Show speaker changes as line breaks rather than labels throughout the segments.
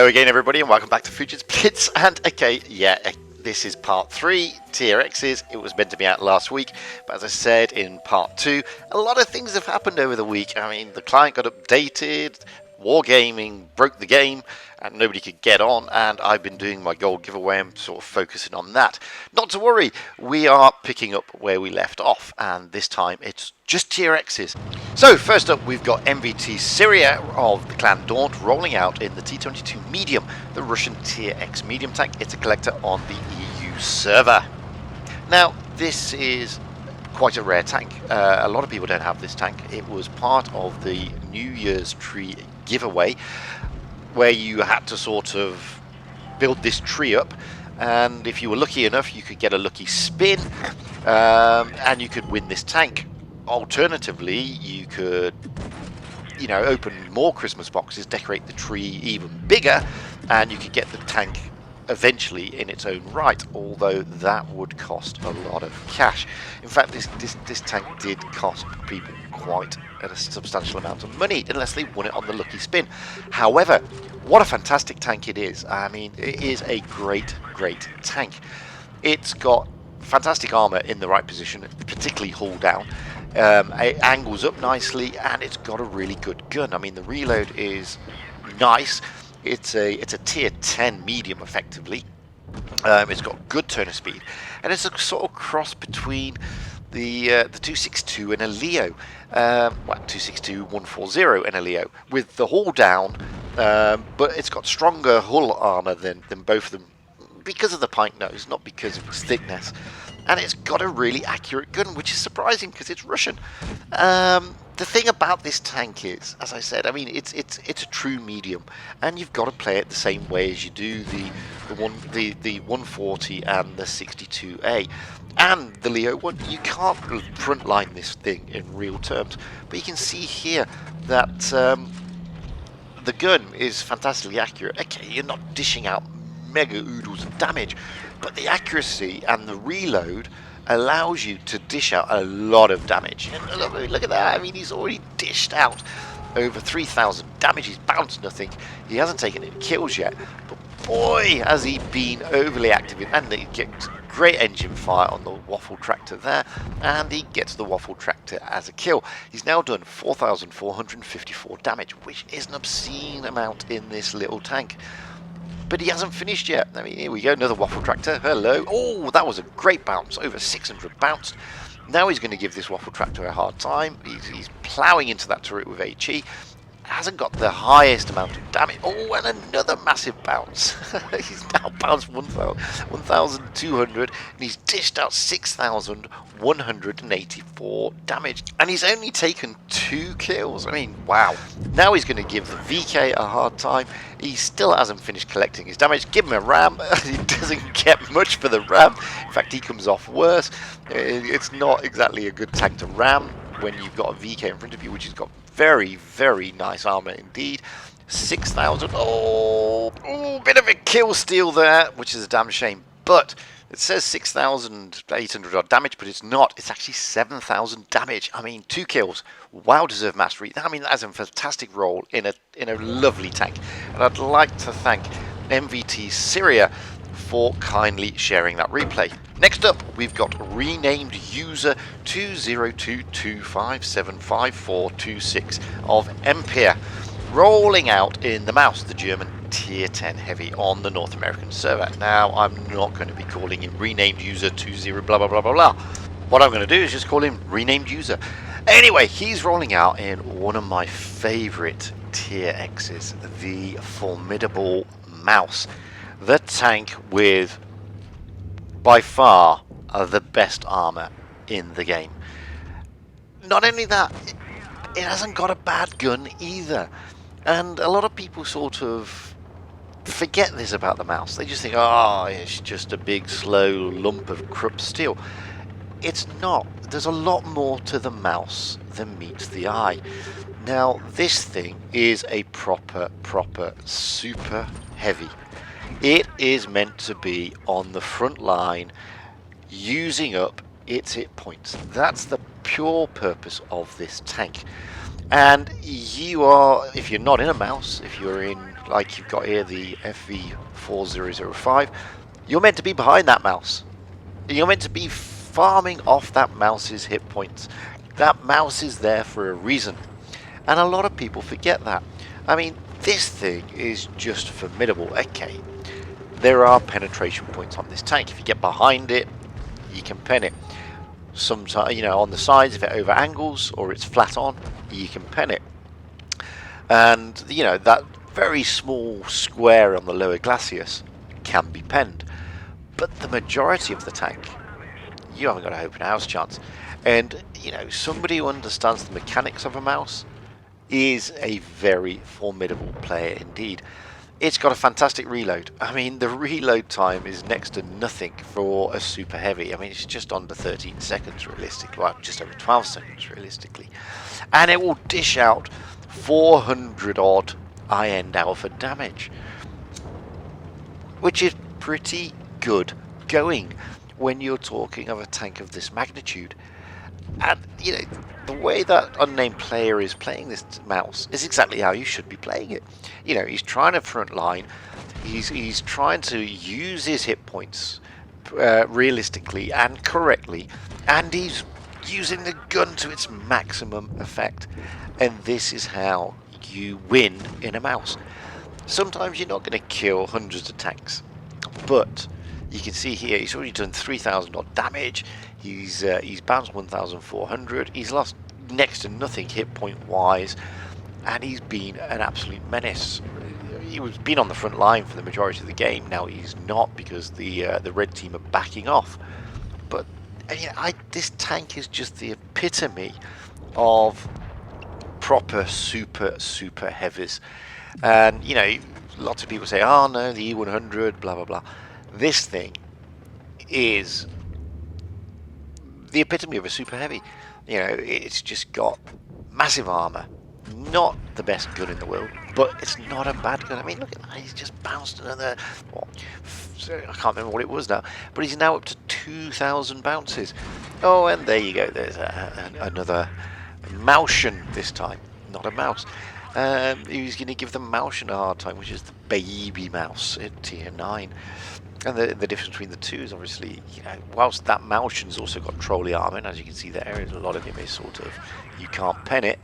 Hello again everybody and welcome back to Future's Blitz. And okay, yeah, this is part 3, TRXs. It was meant to be out last week, but as I said in part 2, a lot of things have happened over the week. I mean, the client got updated, Wargaming broke the game, and nobody could get on, and I've been doing my gold giveaway. I'm sort of focusing on that. Not to worry, we are picking up where we left off, and this time it's just TRXs. So first up, we've got MVT Syria of the clan DAUNT rolling out in the T-22 medium, the Russian Tier X medium tank. It's a collector on the EU server. Now this is quite a rare tank. A lot of people don't have this tank. It was part of the New Year's tree giveaway, where you had to sort of build this tree up, and if you were lucky enough you could get a lucky spin, and you could win this tank. Alternatively, you could, you know, open more Christmas boxes, decorate the tree even bigger, and you could get the tank eventually in its own right, although that would cost a lot of cash. In fact, this tank did cost people quite a substantial amount of money, unless they won it on the lucky spin. However, what a fantastic tank it is. I mean, it is a great tank. It's got fantastic armor in the right position, particularly hull down. It angles up nicely, and it's got a really good gun. I mean, the reload is nice. It's a tier 10 medium effectively. It's got good turner speed, and it's a sort of cross between the 262 and a Leo, 262 140 and a Leo, with the hull down, but it's got stronger hull armor than both of them because of the pike nose, not because of its thickness. And it's got a really accurate gun, which is surprising because it's Russian. The thing about this tank is, as I said, I mean, it's a true medium, and you've got to play it the same way as you do the 140 and the 62A and the Leo one. You can't frontline this thing in real terms, but you can see here that the gun is fantastically accurate. Okay, you're not dishing out mega oodles of damage, but the accuracy and the reload allows you to dish out a lot of damage. And look at that. I mean, he's already dished out over 3,000 damage. He's bounced nothing. He hasn't taken any kills yet, but boy, has he been overly active. And he gets great engine fire on the waffle tractor there, and he gets the waffle tractor as a kill. He's now done 4,454 damage, which is an obscene amount in this little tank. But he hasn't finished yet. I mean, here we go, another waffle tractor. Hello. Oh, that was a great bounce. Over 600 bounced. Now he's going to give this waffle tractor a hard time. He's ploughing into that turret with HE. Hasn't got the highest amount of damage. Oh, and another massive bounce. He's now bounced 1,200, and he's dished out 6,184 damage. And he's only taken 2 kills. I mean, wow. Now he's going to give the VK a hard time. He still hasn't finished collecting his damage. Give him a ram. He doesn't get much for the ram. In fact, he comes off worse. It's not exactly a good tank to ram when you've got a VK in front of you, which has got very nice armor indeed. 6,000. Oh, bit of a kill steal there, which is a damn shame. But it says 6,800 odd damage, but it's not. It's actually 7,000 damage. I mean, 2 kills. Wow, deserved mastery. I mean, that's a fantastic role in a lovely tank. And I'd like to thank MVT Syria for kindly sharing that replay. Next up, we've got renamed user 20225755426 of EPIR rolling out in the Mouse, the German tier 10 heavy on the North American server. Now, I'm not going to be calling him renamed user 20 blah blah blah blah blah. What I'm going to do is just call him renamed user. Anyway, he's rolling out in one of my favorite tier X's, the formidable Mouse, the tank with by far the best armor in the game. Not only that, it hasn't got a bad gun either. And a lot of people sort of forget this about the Mouse. They just think, oh, it's just a big slow lump of Krupp steel. It's not. There's a lot more to the Mouse than meets the eye. Now, this thing is a proper super heavy. It is meant to be on the front line, using up its hit points. That's the pure purpose of this tank. And you are, if you're not in a Mouse, if you're in like you've got here, the FV4005, you're meant to be behind that mouse. You're meant to be farming off that mouse's hit points. That mouse is there for a reason. And a lot of people forget that. I mean, this thing is just formidable. Okay, there are penetration points on this tank. If you get behind it, you can pen it. Sometimes, you know, on the sides, if it over angles or it's flat on, you can pen it. And, you know, that very small square on the lower glacis can be penned. But the majority of the tank, you haven't got a open house chance. And, you know, somebody who understands the mechanics of a mouse is a very formidable player indeed. It's got a fantastic reload. I mean, the reload time is next to nothing for a super heavy. I mean, it's just under 13 seconds realistically, well, just over 12 seconds realistically. And it will dish out 400 odd high-end alpha damage, which is pretty good going when you're talking of a tank of this magnitude. And, you know, the way that unnamed player is playing this mouse is exactly how you should be playing it. You know, he's trying to front line, he's trying to use his hit points realistically and correctly, and he's using the gun to its maximum effect. And this is how you win in a mouse. Sometimes you're not going to kill hundreds of tanks, but you can see here he's already done 3,000 odd damage. He's bounced 1,400. He's lost next to nothing hit point wise, and he's been an absolute menace. He was been on the front line for the majority of the game. Now he's not, because the red team are backing off. But yeah, this tank is just the epitome of proper super heavies. And you know, lots of people say, oh no, the E100, blah blah blah. This thing is the epitome of a super heavy. You know, it's just got massive armor, not the best gun in the world, but it's not a bad gun. I mean, look at that, he's just bounced another, what, I can't remember what it was now, but he's now up to 2,000 bounces. Oh, and there you go, there's another Mausian this time, not a mouse. He's going to give the Mausian a hard time, which is the baby mouse at tier 9. And the difference between the two is obviously, you know, whilst that Mausian's also got trolley armor, and as you can see there, a lot of him is sort of, you can't pen it.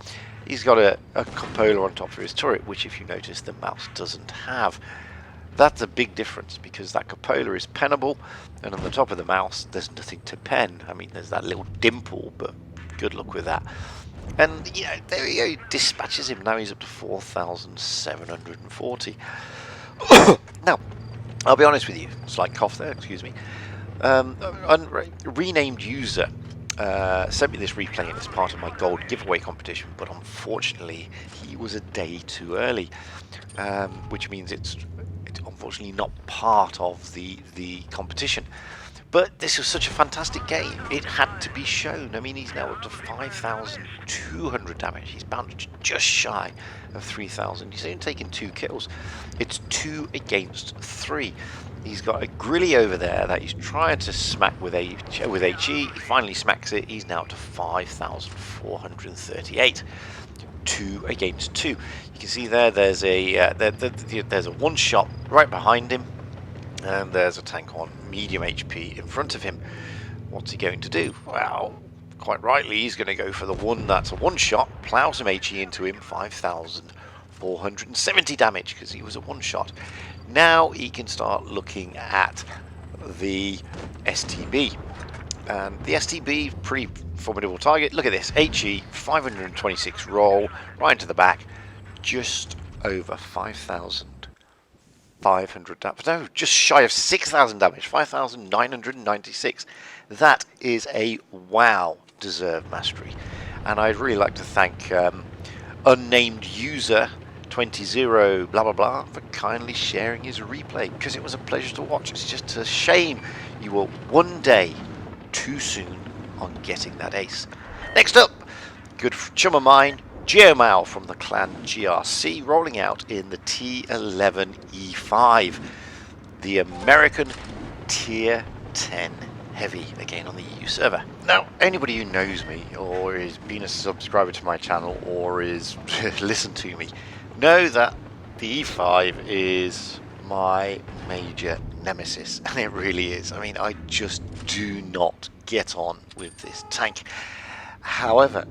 He's got a cupola on top of his turret, which if you notice the mouse doesn't have. That's a big difference, because that cupola is pennable, and on the top of the mouse there's nothing to pen. I mean, there's that little dimple, but good luck with that. And you know, there he go, dispatches him. Now he's up to 4,740. Now, I'll be honest with you, slight cough there, excuse me. Renamed user sent me this replay as part of my gold giveaway competition, but unfortunately he was a day too early, which means it's unfortunately not part of the competition. But this was such a fantastic game, it had to be shown. I mean, he's now up to 5,200 damage. He's bound just shy of 3,000. He's only taken 2 kills. It's 2 against 3. He's got a grilly over there that he's trying to smack with HE. He finally smacks it. He's now up to 5,438. 2 against 2. You can see there, there's a one shot right behind him. And there's a tank on medium HP in front of him. What's he going to do? Well, quite rightly, he's going to go for the one that's a one-shot, plow some HE into him, 5,470 damage, because he was a one-shot. Now he can start looking at the STB. And the STB, pretty formidable target. Look at this, HE, 526 roll, right into the back, just over 5,500 damage. No, just shy of 6,000 damage, 5,996. That is a wow deserved mastery. And I'd really like to thank unnamed user 20 blah blah blah for kindly sharing his replay, because it was a pleasure to watch. It's just a shame you were one day too soon on getting that ace. Next up, good chum of mine, Geomal from the clan GRC, rolling out in the T11E5, the American tier 10 heavy, again on the EU server. Now, anybody who knows me or has been a subscriber to my channel or is listened to me know that The E5 is my major nemesis, and it really is. I mean, I just do not get on with this tank. However,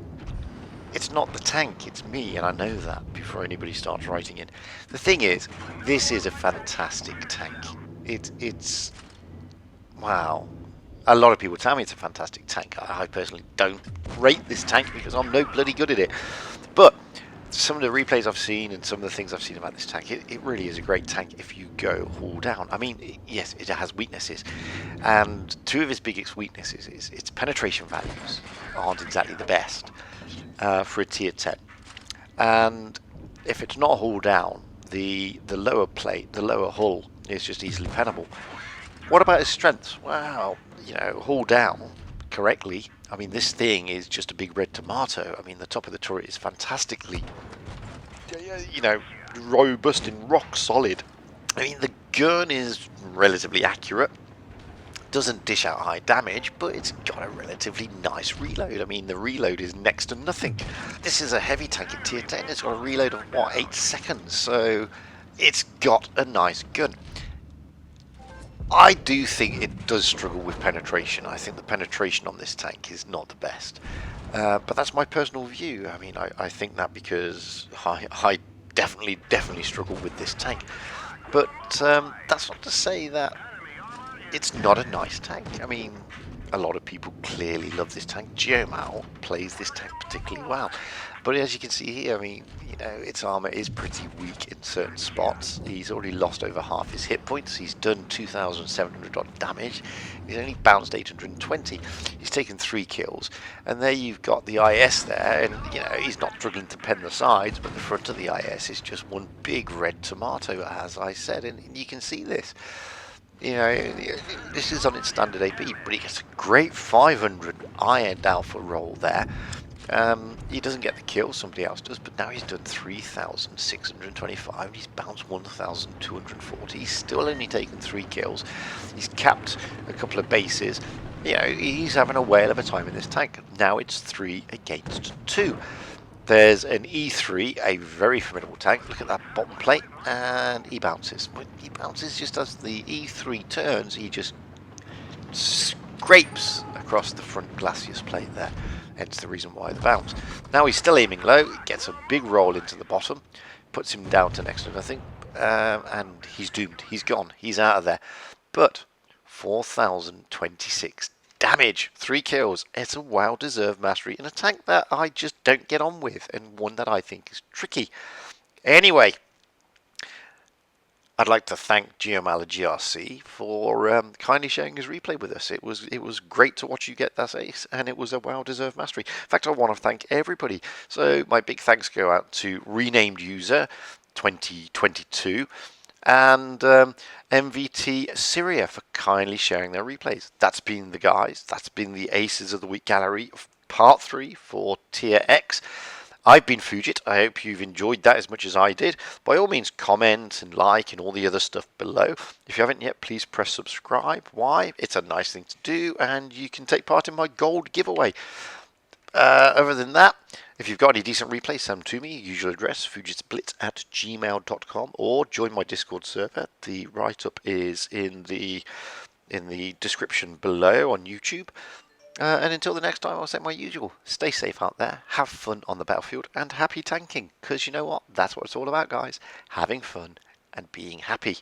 it's not the tank, it's me, and I know that before anybody starts writing in. The thing is, this is a fantastic tank. It's wow. A lot of people tell me it's a fantastic tank. I personally don't rate this tank because I'm no bloody good at it. But some of the replays I've seen and some of the things I've seen about this tank, it really is a great tank if you go all down. I mean, yes, it has weaknesses, and two of its biggest weaknesses is its penetration values aren't exactly the best for a tier 10. And if it's not hull down, the lower plate, the lower hull is just easily pennable. What about his strengths? Well, you know, hull down correctly. I mean, this thing is just a big red tomato. I mean, the top of the turret is fantastically, you know, robust and rock solid. I mean, the gun is relatively accurate. Doesn't dish out high damage, but it's got a relatively nice reload. I mean, the reload is next to nothing. This is a heavy tank at tier 10. It's got a reload of, what, 8 seconds? So it's got a nice gun. I do think it does struggle with penetration. I think the penetration on this tank is not the best. But that's my personal view. I mean, I think that because I definitely struggle with this tank. But that's not to say that it's not a nice tank. I mean, a lot of people clearly love this tank. Geomal plays this tank particularly well. But as you can see here, I mean, you know, its armor is pretty weak in certain spots. He's already lost over half his hit points. He's done 2,700 odd damage. He's only bounced 820. He's taken 3 kills. And there you've got the IS there. And, you know, he's not struggling to pen the sides, but the front of the IS is just one big red tomato, as I said. And you can see this. You know, this is on its standard AP, but he gets a great 500 ironed alpha roll there. He doesn't get the kill, somebody else does, but now he's done 3,625 and he's bounced 1,240. He's still only taken 3 kills. He's capped a couple of bases. You know, he's having a whale of a time in this tank. Now it's 3 against 2. There's an E3, a very formidable tank. Look at that bottom plate, and he bounces. But he bounces just as the E3 turns. He just scrapes across the front glacis plate there. Hence the reason why the bounce. Now he's still aiming low. He gets a big roll into the bottom, puts him down to next to nothing, and he's doomed. He's gone. He's out of there. But 4,026 damage, 3 kills. It's a well-deserved mastery in a tank that I just don't get on with, and one that I think is tricky. Anyway, I'd like to thank geomal GRC for kindly sharing his replay with us. It was great to watch you get that ace, and it was a well-deserved mastery. In fact, I want to thank everybody. So my big thanks go out to renamed user 2022 and MVT Syria for kindly sharing their replays. That's been the guys. That's been the Aces of the Week gallery of part 3 for Tier X. I've been Fujit. I hope you've enjoyed that as much as I did. By all means, comment and like and all the other stuff below. If you haven't yet, please press subscribe. Why? It's a nice thing to do, and you can take part in my gold giveaway. Other than that, if you've got any decent replays, send them to me. Usual address, fujitsblitz@gmail.com, or join my Discord server. The write-up is in the description below on YouTube. And until the next time, I'll say my usual. Stay safe out there, have fun on the battlefield, and happy tanking. Because you know what? That's what it's all about, guys. Having fun and being happy.